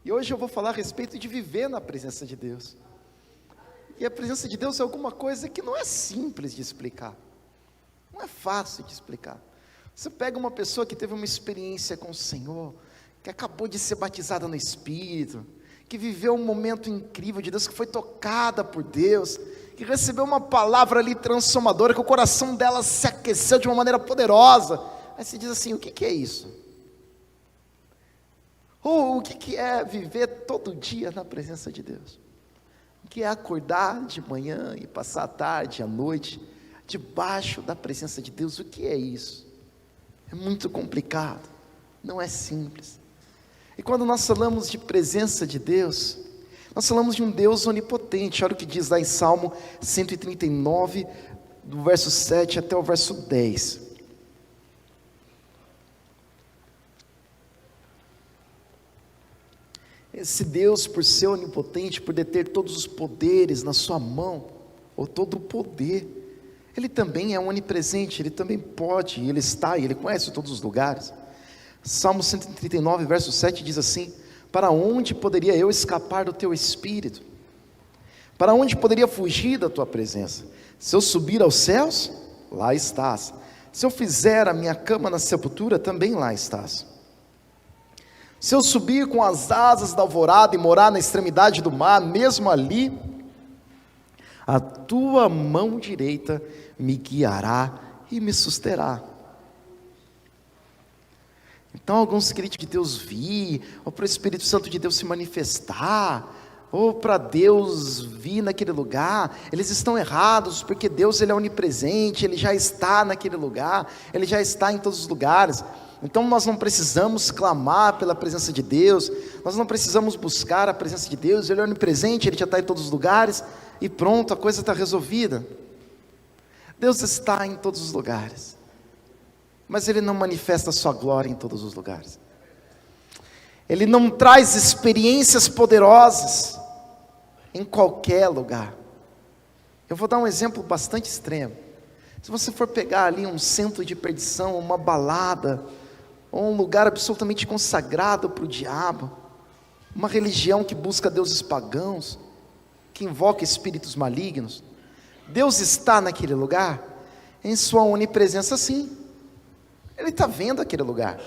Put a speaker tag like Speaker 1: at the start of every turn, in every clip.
Speaker 1: E hoje eu vou falar a respeito de viver na presença de Deus. E a presença de Deus é alguma coisa que não é simples de explicar. Não é fácil de explicar. Você pega uma pessoa que teve uma experiência com o Senhor, que acabou de ser batizada no Espírito, que viveu um momento incrível de Deus, que foi tocada por Deus, que recebeu uma palavra ali transformadora, que o coração dela se aqueceu de uma maneira poderosa. Aí você diz assim: o que é isso? Ou o que é viver todo dia na presença de Deus? O que é acordar de manhã e passar a tarde, a noite, debaixo da presença de Deus? O que é isso? É muito complicado, não é simples. E quando nós falamos de presença de Deus, nós falamos de um Deus onipotente. Olha o que diz lá em Salmo 139, do verso 7 até o verso 10. Esse Deus, por ser onipotente, por deter todos os poderes na sua mão, ou todo o poder, Ele também é onipresente, Ele também pode, Ele está, e Ele conhece todos os lugares. Salmo 139, verso 7 diz assim: para onde poderia eu escapar do teu Espírito? Para onde poderia fugir da tua presença? Se eu subir aos céus, lá estás. Se eu fizer a minha cama na sepultura, também lá estás. Se eu subir com as asas da alvorada e morar na extremidade do mar, mesmo ali, a tua mão direita me guiará e me susterá. Então alguns queriam que Deus vir, ou para o Espírito Santo de Deus se manifestar, ou para Deus vir naquele lugar. Eles estão errados, porque Deus, Ele é onipresente, Ele já está naquele lugar, Ele já está em todos os lugares. Então nós não precisamos clamar pela presença de Deus, nós não precisamos buscar a presença de Deus. Ele é onipresente, Ele já está em todos os lugares, e pronto, a coisa está resolvida. Deus está em todos os lugares, mas Ele não manifesta a sua glória em todos os lugares. Ele não traz experiências poderosas em qualquer lugar. Eu vou dar um exemplo bastante extremo. Se você for pegar ali um centro de perdição, uma balada, ou um lugar absolutamente consagrado para o diabo, uma religião que busca deuses pagãos, que invoca espíritos malignos, Deus está naquele lugar, em sua onipresença sim. Ele está vendo aquele lugar,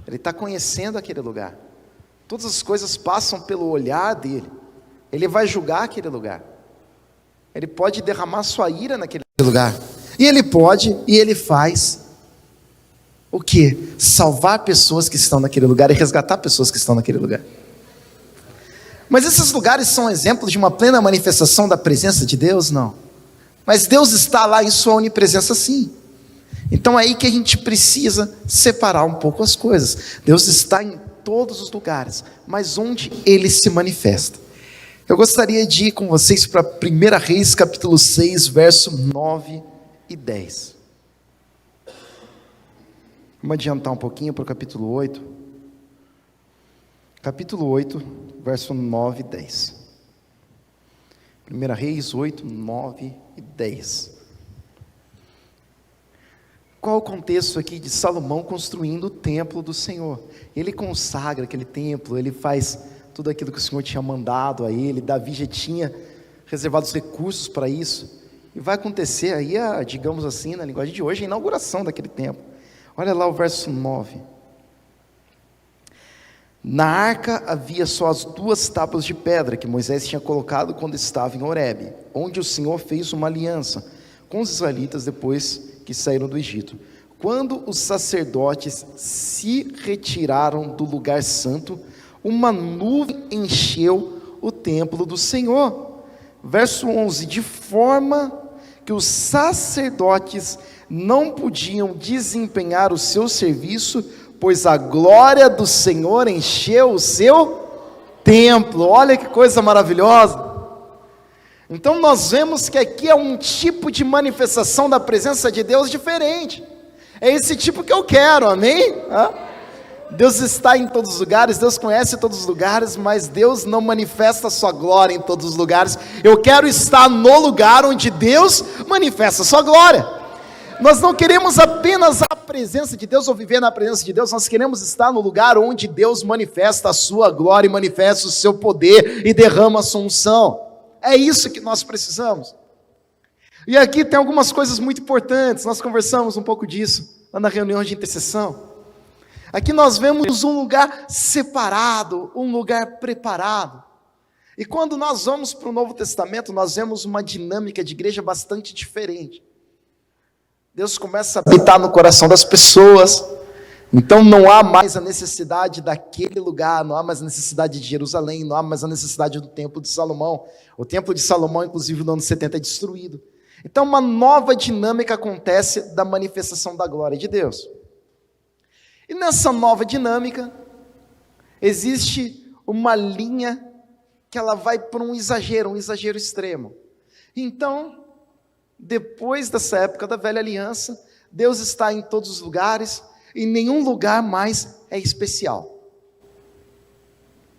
Speaker 1: Ele está conhecendo aquele lugar, todas as coisas passam pelo olhar dEle, Ele vai julgar aquele lugar, Ele pode derramar sua ira naquele lugar, e Ele pode, e Ele faz, o que? Salvar pessoas que estão naquele lugar, e resgatar pessoas que estão naquele lugar. Mas esses lugares são exemplos de uma plena manifestação da presença de Deus? Não, mas Deus está lá em sua onipresença sim. Então é aí que a gente precisa separar um pouco as coisas. Deus está em todos os lugares, mas onde Ele se manifesta? Eu gostaria de ir com vocês para 1 Reis capítulo 6, verso 9 e 10. Vamos adiantar um pouquinho para o capítulo 8. Capítulo 8, verso 9 e 10. 1 Reis 8, 9 e 10. Qual o contexto aqui de Salomão construindo o templo do Senhor? Ele consagra aquele templo, ele faz tudo aquilo que o Senhor tinha mandado a ele. Davi já tinha reservado os recursos para isso, e vai acontecer aí, digamos assim, na linguagem de hoje, a inauguração daquele templo. Olha lá o verso 9. Na arca havia só as 2 tábuas de pedra que Moisés tinha colocado quando estava em Horebe, onde o Senhor fez uma aliança com os israelitas depois que saíram do Egito. Quando os sacerdotes se retiraram do lugar santo, uma nuvem encheu o templo do Senhor. Verso 11, de forma que os sacerdotes não podiam desempenhar o seu serviço, pois a glória do Senhor encheu o seu templo. Olha que coisa maravilhosa. Então nós vemos que aqui é um tipo de manifestação da presença de Deus diferente. É esse tipo que eu quero, amém? Deus está em todos os lugares, Deus conhece todos os lugares, mas Deus não manifesta a sua glória em todos os lugares. Eu quero estar no lugar onde Deus manifesta a sua glória. Nós não queremos apenas a presença de Deus ou viver na presença de Deus, nós queremos estar no lugar onde Deus manifesta a sua glória e manifesta o seu poder e derrama a sua unção. É isso que nós precisamos. E aqui tem algumas coisas muito importantes, nós conversamos um pouco disso lá na reunião de intercessão. Aqui nós vemos um lugar separado, um lugar preparado. E quando nós vamos para o Novo Testamento, nós vemos uma dinâmica de igreja bastante diferente. Deus começa a habitar no coração das pessoas, então não há mais a necessidade daquele lugar, não há mais a necessidade de Jerusalém, não há mais a necessidade do Templo de Salomão. O Templo de Salomão, inclusive, no ano 70 é destruído. Então uma nova dinâmica acontece da manifestação da glória de Deus. E nessa nova dinâmica, existe uma linha que ela vai para um exagero extremo. Então, depois dessa época da velha aliança, Deus está em todos os lugares, e nenhum lugar mais é especial.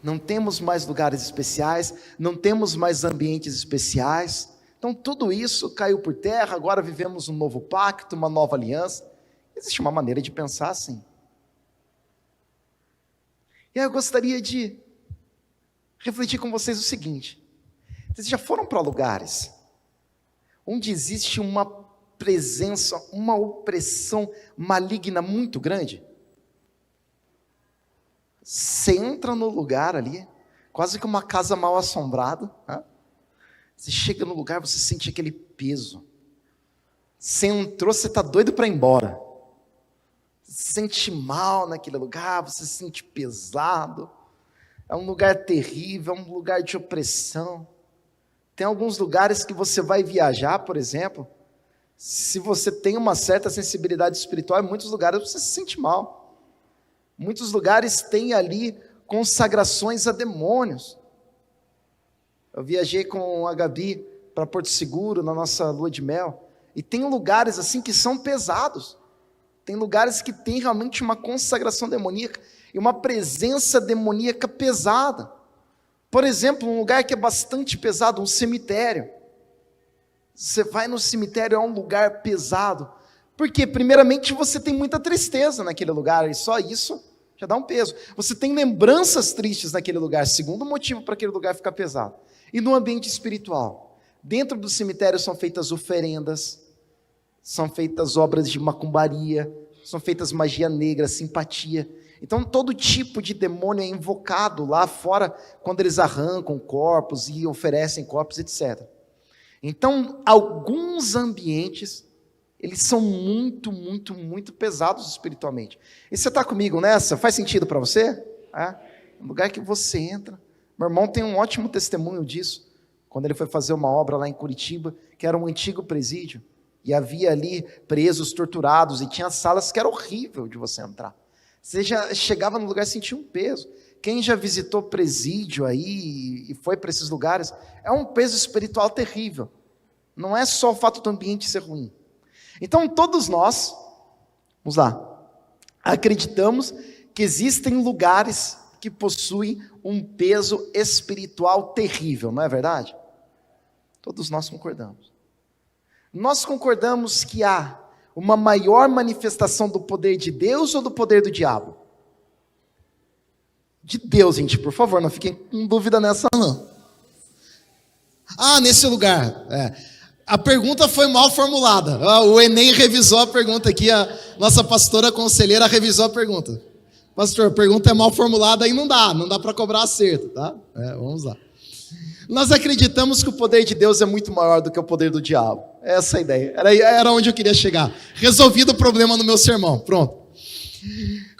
Speaker 1: Não temos mais lugares especiais, não temos mais ambientes especiais. Então tudo isso caiu por terra, agora vivemos um novo pacto, uma nova aliança. Existe uma maneira de pensar assim. E aí eu gostaria de refletir com vocês o seguinte: vocês já foram para lugares onde existe uma presença, uma opressão maligna muito grande? Você entra no lugar ali, quase que uma casa mal assombrada, né? Você chega no lugar, você sente aquele peso. Você entrou, você está doido para ir embora. Você se sente mal naquele lugar, você se sente pesado. É um lugar terrível, é um lugar de opressão. Tem alguns lugares que você vai viajar, por exemplo, se você tem uma certa sensibilidade espiritual, em muitos lugares você se sente mal. Muitos lugares têm ali consagrações a demônios. Eu viajei com a Gabi para Porto Seguro, na nossa lua de mel, e tem lugares assim que são pesados. Tem lugares que tem realmente uma consagração demoníaca e uma presença demoníaca pesada. Por exemplo, um lugar que é bastante pesado, um cemitério. Você vai no cemitério, é um lugar pesado. Porque, primeiramente, você tem muita tristeza naquele lugar, e só isso já dá um peso. Você tem lembranças tristes naquele lugar, segundo motivo para aquele lugar ficar pesado. E no ambiente espiritual, dentro do cemitério são feitas oferendas, são feitas obras de macumbaria, são feitas magia negra, simpatia. Então todo tipo de demônio é invocado lá fora, quando eles arrancam corpos e oferecem corpos, etc. Então alguns ambientes, eles são muito, muito, muito pesados espiritualmente. E você está comigo nessa? Faz sentido para você? É? Um lugar que você entra. Meu irmão tem um ótimo testemunho disso, quando ele foi fazer uma obra lá em Curitiba, que era um antigo presídio, e havia ali presos, torturados, e tinha salas que era horrível de você entrar. Você já chegava no lugar e sentia um peso. Quem já visitou presídio aí e foi para esses lugares, é um peso espiritual terrível. Não é só o fato do ambiente ser ruim. Então todos nós, vamos lá, acreditamos que existem lugares que possuem um peso espiritual terrível, não é verdade? Todos nós concordamos. Nós concordamos que há uma maior manifestação do poder de Deus ou do poder do diabo? De Deus, gente, por favor, não fiquem com dúvida nessa não. Nesse lugar, A pergunta foi mal formulada. O Enem revisou a pergunta aqui, a nossa pastora conselheira revisou a pergunta. Pastor, a pergunta é mal formulada, aí não dá para cobrar acerto, tá? Vamos lá. Nós acreditamos que o poder de Deus é muito maior do que o poder do diabo. Essa é a ideia, era onde eu queria chegar. Resolvido o problema no meu sermão, pronto.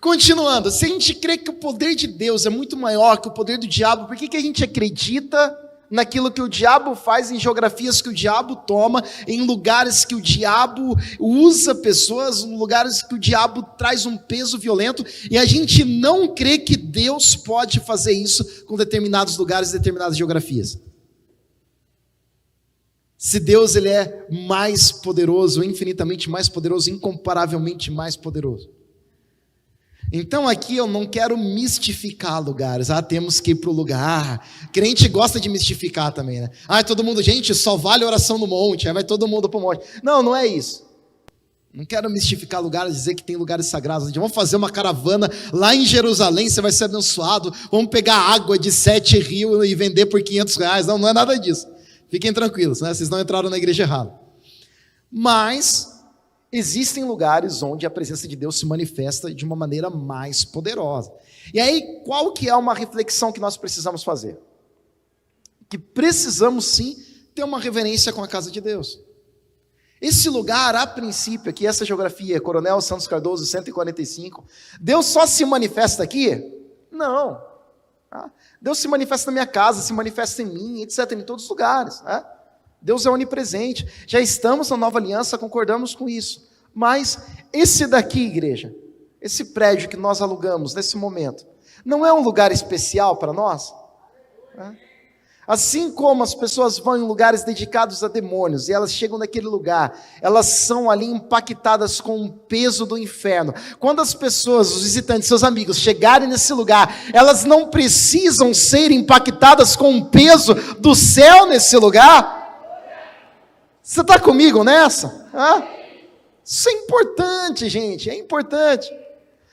Speaker 1: Continuando, se a gente crê que o poder de Deus é muito maior que o poder do diabo, por que a gente acredita naquilo que o diabo faz, em geografias que o diabo toma, em lugares que o diabo usa pessoas, em lugares que o diabo traz um peso violento, e a gente não crê que Deus pode fazer isso com determinados lugares, determinadas geografias? Se Deus ele é mais poderoso, infinitamente mais poderoso, incomparavelmente mais poderoso. Então aqui eu não quero mistificar lugares. Temos que ir para o lugar. Crente gosta de mistificar também, né? Todo mundo, gente, só vale oração no monte. Aí vai todo mundo para o monte. Não, não é isso. Não quero mistificar lugares, dizer que tem lugares sagrados. Vamos fazer uma caravana lá em Jerusalém, você vai ser abençoado. Vamos pegar água de 7 rios e vender por R$500. Não, não é nada disso. Fiquem tranquilos, né? Vocês não entraram na igreja errada. Mas existem lugares onde a presença de Deus se manifesta de uma maneira mais poderosa. E aí, qual que é uma reflexão que nós precisamos fazer? Que precisamos sim ter uma reverência com a casa de Deus. Esse lugar, a princípio, aqui, essa geografia, Coronel Santos Cardoso, 145, Deus só se manifesta aqui? Não. Deus se manifesta na minha casa, se manifesta em mim, etc., em todos os lugares, né? Deus é onipresente. Já estamos na nova aliança, concordamos com isso. Mas esse daqui, igreja, esse prédio que nós alugamos nesse momento, não é um lugar especial para nós? Assim como as pessoas vão em lugares dedicados a demônios, e elas chegam naquele lugar, elas são ali impactadas com o peso do inferno. Quando as pessoas, os visitantes, seus amigos, chegarem nesse lugar, elas não precisam ser impactadas com o peso do céu nesse lugar? Você está comigo nessa? Isso é importante, gente, é importante.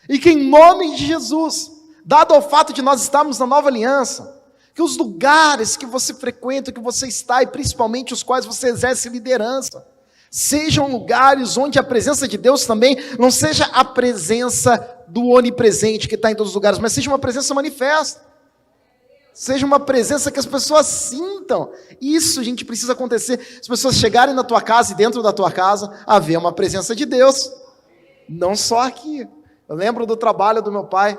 Speaker 1: E que em nome de Jesus, dado ao fato de nós estarmos na nova aliança, que os lugares que você frequenta, que você está, e principalmente os quais você exerce liderança, sejam lugares onde a presença de Deus também não seja a presença do onipresente que está em todos os lugares, mas seja uma presença manifesta. Seja uma presença que as pessoas sintam. Isso, gente, precisa acontecer. As pessoas chegarem na tua casa e dentro da tua casa, haver uma presença de Deus. Não só aqui. Eu lembro do trabalho do meu pai.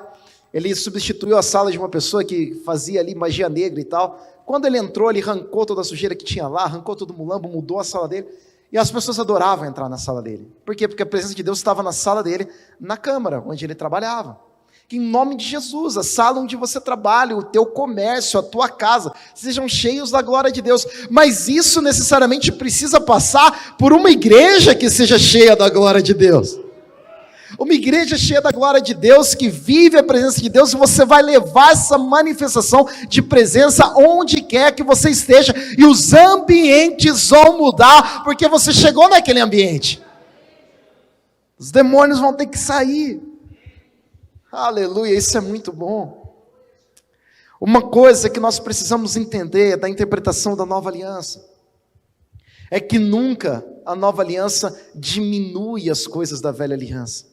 Speaker 1: Ele substituiu a sala de uma pessoa que fazia ali magia negra e tal. Quando ele entrou, ele arrancou toda a sujeira que tinha lá, arrancou todo o mulambo, mudou a sala dele. E as pessoas adoravam entrar na sala dele. Por quê? Porque a presença de Deus estava na sala dele, na câmara, onde ele trabalhava. Que em nome de Jesus, a sala onde você trabalha, o teu comércio, a tua casa, sejam cheios da glória de Deus. Mas isso necessariamente precisa passar por uma igreja que seja cheia da glória de Deus. Uma igreja cheia da glória de Deus, que vive a presença de Deus, e você vai levar essa manifestação de presença onde quer que você esteja, e os ambientes vão mudar, porque você chegou naquele ambiente. Os demônios vão ter que sair. Aleluia, isso é muito bom. Uma coisa que nós precisamos entender da interpretação da nova aliança é que nunca a nova aliança diminui as coisas da velha aliança,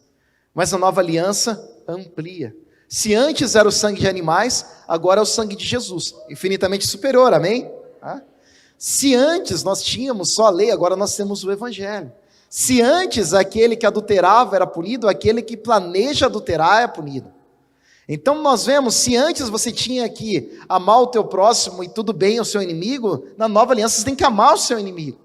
Speaker 1: mas a nova aliança amplia. Se antes era o sangue de animais, agora é o sangue de Jesus, infinitamente superior, amém? Se antes nós tínhamos só a lei, agora nós temos o evangelho. Se antes aquele que adulterava era punido, aquele que planeja adulterar é punido. Então nós vemos, se antes você tinha que amar o teu próximo e tudo bem o seu inimigo, na nova aliança você tem que amar o seu inimigo.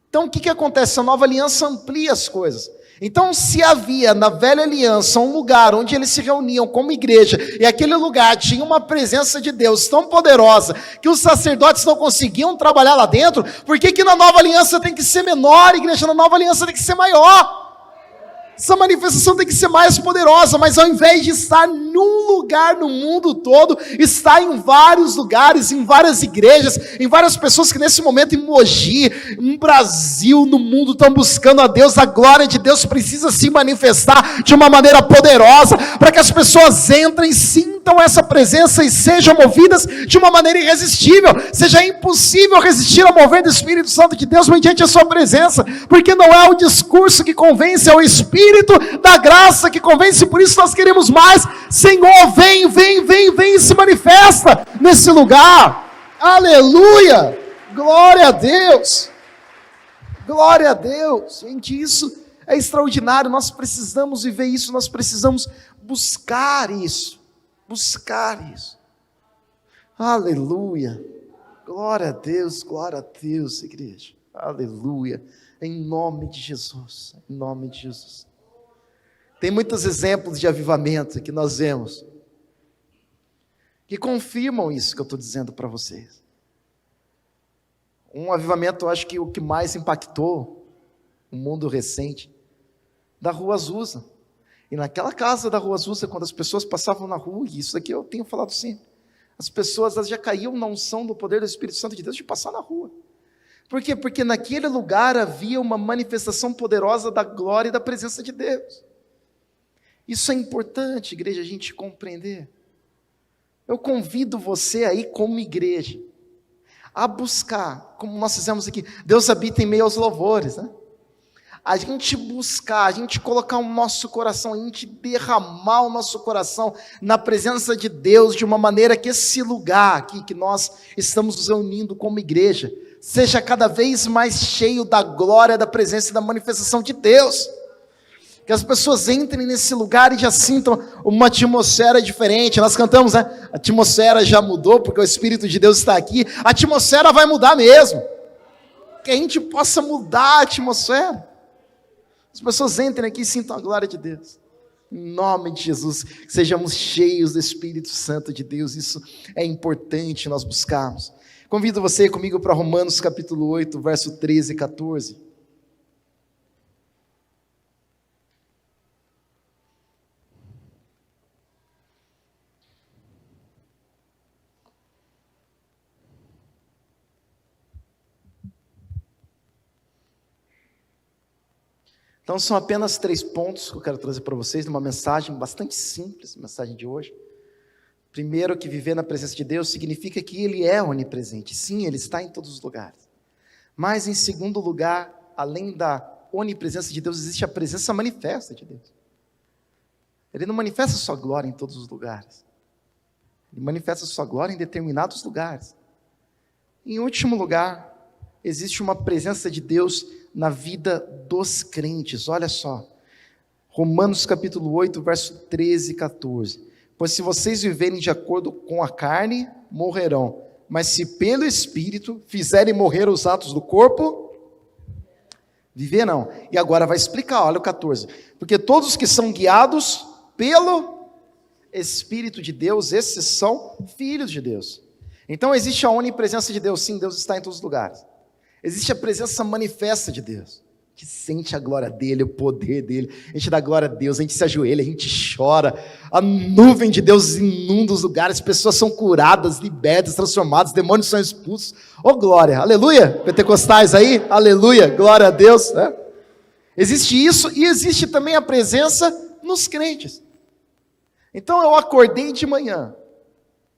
Speaker 1: Então o que acontece? A nova aliança amplia as coisas. Então, se havia na velha aliança um lugar onde eles se reuniam como igreja, e aquele lugar tinha uma presença de Deus tão poderosa, que os sacerdotes não conseguiam trabalhar lá dentro, por que na nova aliança tem que ser menor, igreja? Na nova aliança tem que ser maior. Essa manifestação tem que ser mais poderosa, mas ao invés de estar num lugar no mundo todo, está em vários lugares, em várias igrejas, em várias pessoas que nesse momento em Mogi, no Brasil, no mundo, estão buscando a Deus. A glória de Deus precisa se manifestar de uma maneira poderosa, para que as pessoas entrem, sintam essa presença e sejam movidas de uma maneira irresistível. Seja impossível resistir ao mover do Espírito Santo de Deus mediante a sua presença, porque não é o discurso que convence, é o Espírito da graça que convence. Por isso nós queremos mais. Senhor, vem, vem, vem, vem e se manifesta nesse lugar. Aleluia, glória a Deus, glória a Deus. Gente, isso é extraordinário. Nós precisamos viver isso, nós precisamos buscar isso, aleluia, glória a Deus, igreja, aleluia, em nome de Jesus, em nome de Jesus. Tem muitos exemplos de avivamento que nós vemos, que confirmam isso que eu estou dizendo para vocês. Um avivamento, eu acho que o que mais impactou o mundo recente, da Rua Azusa. E naquela casa da Rua Azusa, quando as pessoas passavam na rua, e isso aqui eu tenho falado sempre, as pessoas elas já caíam na unção do poder do Espírito Santo de Deus de passar na rua. Por quê? Porque naquele lugar havia uma manifestação poderosa da glória e da presença de Deus. Isso é importante, igreja, a gente compreender. Eu convido você aí como igreja, a buscar, como nós fizemos aqui, Deus habita em meio aos louvores, né? A gente buscar, a gente colocar o nosso coração, a gente derramar o nosso coração na presença de Deus, de uma maneira que esse lugar aqui, que nós estamos nos reunindo como igreja, seja cada vez mais cheio da glória, da presença e da manifestação de Deus. Que as pessoas entrem nesse lugar e já sintam uma atmosfera diferente. Nós cantamos, né? A atmosfera já mudou, porque o Espírito de Deus está aqui. A atmosfera vai mudar mesmo. Que a gente possa mudar a atmosfera. As pessoas entrem aqui e sintam a glória de Deus. Em nome de Jesus, que sejamos cheios do Espírito Santo de Deus. Isso é importante nós buscarmos. Convido você comigo para Romanos capítulo 8, verso 13 e 14. Então são apenas 3 pontos que eu quero trazer para vocês, numa mensagem bastante simples, a mensagem de hoje. Primeiro, que viver na presença de Deus significa que Ele é onipresente. Sim, Ele está em todos os lugares. Mas em segundo lugar, além da onipresença de Deus, existe a presença manifesta de Deus. Ele não manifesta sua glória em todos os lugares. Ele manifesta sua glória em determinados lugares. Em último lugar, existe uma presença de Deus na vida dos crentes. Olha só, Romanos capítulo 8, verso 13 e 14. Pois se vocês viverem de acordo com a carne, morrerão. Mas se pelo Espírito fizerem morrer os atos do corpo, viverão. E agora vai explicar, olha o 14. Porque todos os que são guiados pelo Espírito de Deus, esses são filhos de Deus. Então existe a onipresença de Deus. Sim, Deus está em todos os lugares. Existe a presença manifesta de Deus. A gente sente a glória dEle, o poder dEle. A gente dá glória a Deus, a gente se ajoelha, a gente chora. A nuvem de Deus inunda os lugares, pessoas são curadas, libertas, transformadas, demônios são expulsos. Oh glória, aleluia, pentecostais aí, aleluia, glória a Deus, né? Existe isso e existe também a presença nos crentes. Então eu acordei de manhã,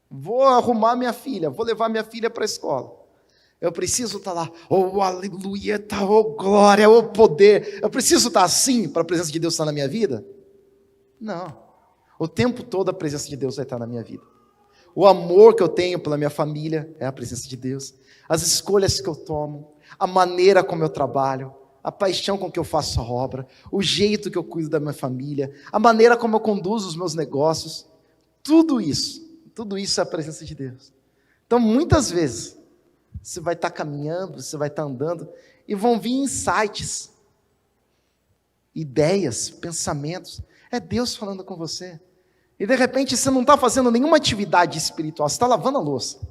Speaker 1: vou arrumar minha filha, vou levar minha filha para a escola. Eu preciso estar lá, oh aleluia, oh glória, oh poder. Eu preciso estar assim para a presença de Deus estar na minha vida? Não. O tempo todo a presença de Deus vai estar na minha vida. O amor que eu tenho pela minha família é a presença de Deus. As escolhas que eu tomo, a maneira como eu trabalho, a paixão com que eu faço a obra, o jeito que eu cuido da minha família, a maneira como eu conduzo os meus negócios, tudo isso é a presença de Deus. Então muitas vezes, você vai estar caminhando, você vai estar andando, e vão vir insights, ideias, pensamentos. É Deus falando com você. E de repente você não está fazendo nenhuma atividade espiritual, você está lavando a louça.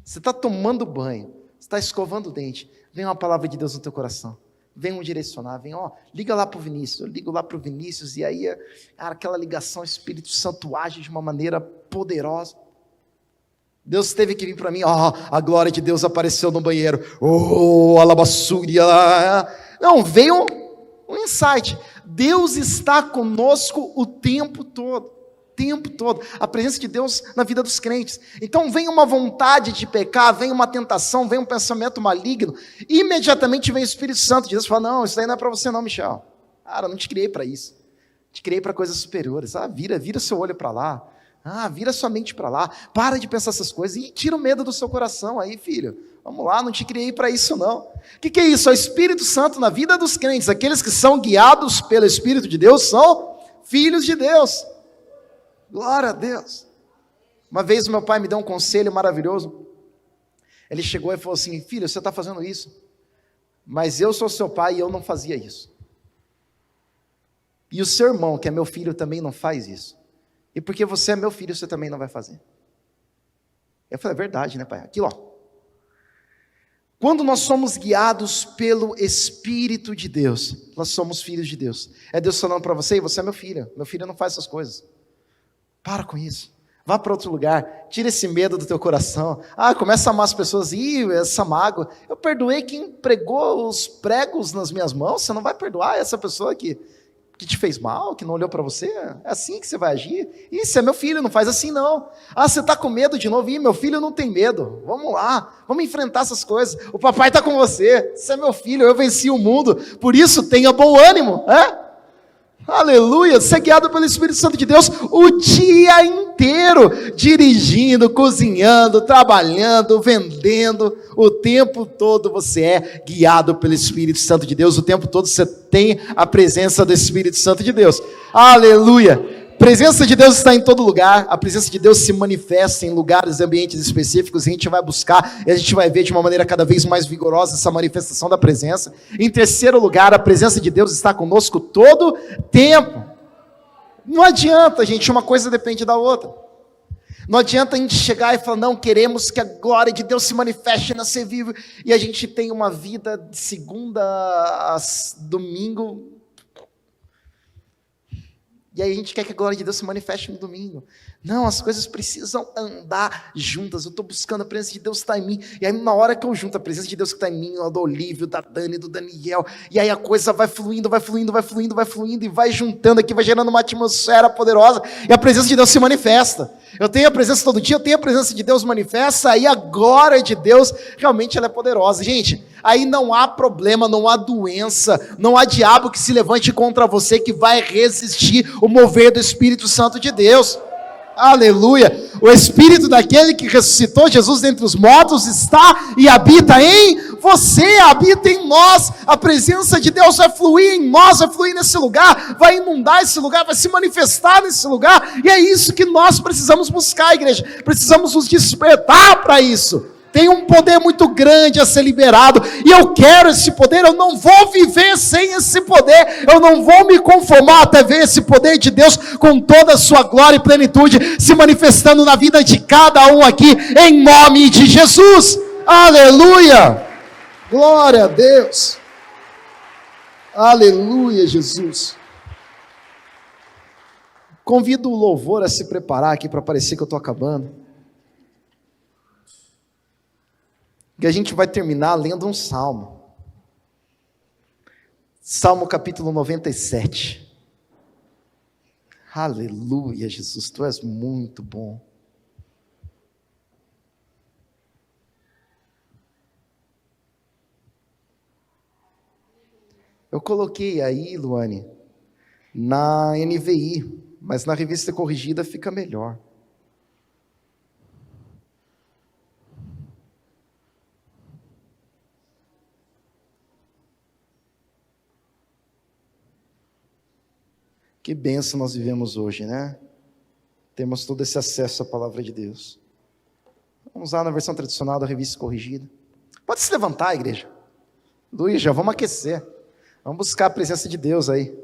Speaker 1: Você está tomando banho, você está escovando o dente. Vem uma palavra de Deus no teu coração. Vem um direcionar, vem, liga lá para o Vinícius. Eu ligo lá para o Vinícius, e aí, cara, aquela ligação, o Espírito Santo age de uma maneira poderosa. Deus teve que vir para mim, a glória de Deus apareceu no banheiro, alabassúria, não, veio um insight, Deus está conosco o tempo todo, a presença de Deus na vida dos crentes. Então vem uma vontade de pecar, vem uma tentação, vem um pensamento maligno, imediatamente vem o Espírito Santo de Deus e fala, não, isso daí não é para você não, Michel, cara, eu não te criei para isso, te criei para coisas superiores, vira seu olho para lá, vira sua mente para lá, para de pensar essas coisas e tira o medo do seu coração aí, filho. Vamos lá, não te criei para isso não. O que é isso? É o Espírito Santo na vida dos crentes. Aqueles que são guiados pelo Espírito de Deus são filhos de Deus. Glória a Deus. Uma vez o meu pai me deu um conselho maravilhoso. Ele chegou e falou assim, filho, você está fazendo isso, mas eu sou seu pai e eu não fazia isso. E o seu irmão, que é meu filho, também não faz isso. E porque você é meu filho, você também não vai fazer. Eu falei, é verdade, né, pai? Aqui, Quando nós somos guiados pelo Espírito de Deus, nós somos filhos de Deus. É Deus falando para você: você é meu filho não faz essas coisas. Para com isso. Vá para outro lugar, tira esse medo do teu coração. Começa a amar as pessoas. Essa mágoa. Eu perdoei quem pregou os pregos nas minhas mãos. Você não vai perdoar essa pessoa que te fez mal, que não olhou para você? É assim que você vai agir? Você é meu filho, não faz assim não. Você está com medo de novo? Meu filho não tem medo. Vamos lá, vamos enfrentar essas coisas. O papai está com você. Você é meu filho, eu venci o mundo. Por isso, tenha bom ânimo. Aleluia, ser guiado pelo Espírito Santo de Deus o dia inteiro, dirigindo, cozinhando, trabalhando, vendendo, o tempo todo você é guiado pelo Espírito Santo de Deus, o tempo todo você tem a presença do Espírito Santo de Deus. Aleluia. A presença de Deus está em todo lugar, a presença de Deus se manifesta em lugares e ambientes específicos, e a gente vai buscar, e a gente vai ver de uma maneira cada vez mais vigorosa essa manifestação da presença. Em terceiro lugar, a presença de Deus está conosco todo tempo. Não adianta, gente, uma coisa depende da outra. Não adianta a gente chegar e falar: não, queremos que a glória de Deus se manifeste na Ser Vivo, e a gente tem uma vida de segunda a domingo, e aí a gente quer que a glória de Deus se manifeste no domingo. Não, as coisas precisam andar juntas. Eu estou buscando a presença de Deus que está em mim. E aí na hora que eu junto a presença de Deus que está em mim, do Olívio, da Dani, do Daniel, e aí a coisa vai fluindo, e vai juntando aqui, vai gerando uma atmosfera poderosa, e a presença de Deus se manifesta. Eu tenho a presença todo dia, eu tenho a presença de Deus manifesta, aí a glória de Deus realmente ela é poderosa. Gente, aí não há problema, não há doença, não há diabo que se levante contra você que vai resistir o mover do Espírito Santo de Deus. Aleluia. O Espírito daquele que ressuscitou Jesus dentre os mortos está e habita em você, habita em nós. A presença de Deus vai fluir em nós, vai fluir nesse lugar, vai inundar esse lugar, vai se manifestar nesse lugar, e é isso que nós precisamos buscar, igreja. Precisamos nos despertar para isso. Tem um poder muito grande a ser liberado, e eu quero esse poder. Eu não vou viver sem esse poder, eu não vou me conformar até ver esse poder de Deus com toda a sua glória e plenitude se manifestando na vida de cada um aqui, em nome de Jesus. Aleluia, glória a Deus, aleluia, Jesus. Convido o louvor a se preparar aqui para parecer que eu estou acabando. E a gente vai terminar lendo um salmo. Salmo capítulo 97. Aleluia, Jesus, tu és muito bom. Eu coloquei aí, Luane, na NVI, mas na revista corrigida fica melhor. Que bênção nós vivemos hoje, né? Temos todo esse acesso à palavra de Deus. Vamos lá na versão tradicional da revista corrigida. Pode se levantar, igreja. Luiz, já vamos aquecer. Vamos buscar a presença de Deus aí.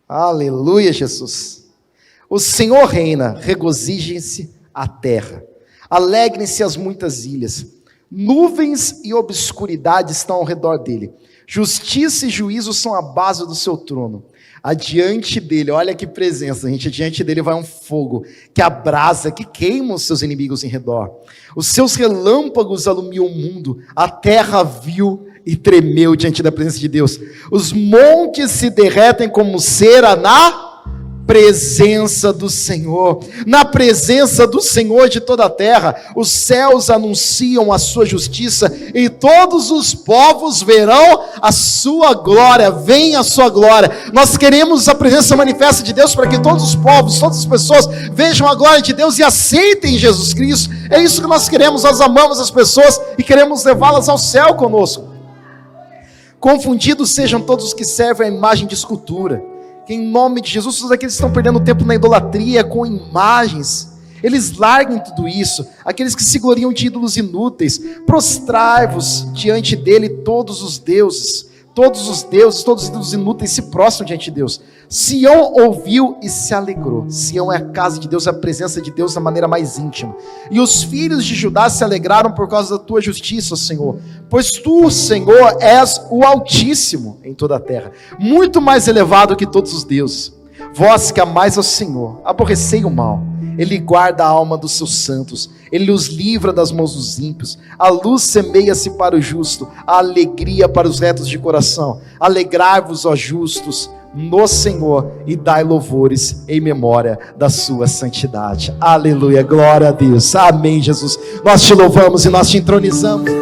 Speaker 1: Aleluia, Jesus. O Senhor reina, regozijem-se a terra. Alegrem-se as muitas ilhas. Nuvens e obscuridade estão ao redor dele. Justiça e juízo são a base do seu trono. Adiante dele, olha que presença, gente, adiante dele vai um fogo que abrasa, que queima os seus inimigos em redor. Os seus relâmpagos alumiam o mundo, a terra viu e tremeu diante da presença de Deus. Os montes se derretem como cera na presença do Senhor. Na presença do Senhor de toda a terra, os céus anunciam a sua justiça e todos os povos verão a sua glória. Vem a sua glória. Nós queremos a presença manifesta de Deus para que todos os povos, todas as pessoas vejam a glória de Deus e aceitem Jesus Cristo. É isso que nós queremos. Nós amamos as pessoas e queremos levá-las ao céu conosco. Confundidos sejam todos os que servem à imagem de escultura. Que em nome de Jesus, todos aqueles que estão perdendo tempo na idolatria, com imagens, eles larguem tudo isso. Aqueles que se gloriam de ídolos inúteis, prostrai-vos diante dele todos os deuses, Todos os deuses, todos os ídolos inúteis se prostram diante de Deus. Sião ouviu e se alegrou. Sião é a casa de Deus, é a presença de Deus da maneira mais íntima. E os filhos de Judá se alegraram por causa da tua justiça, Senhor. Pois tu, Senhor, és o Altíssimo em toda a terra, muito mais elevado que todos os deuses. Vós que amais ao Senhor, aborrecei o mal. Ele guarda a alma dos seus santos, Ele os livra das mãos dos ímpios. A luz semeia-se para o justo, a alegria para os retos de coração. Alegrai-vos, ó justos, no Senhor, e dai louvores em memória da sua santidade. Aleluia, glória a Deus, amém, Jesus. Nós te louvamos e nós te entronizamos.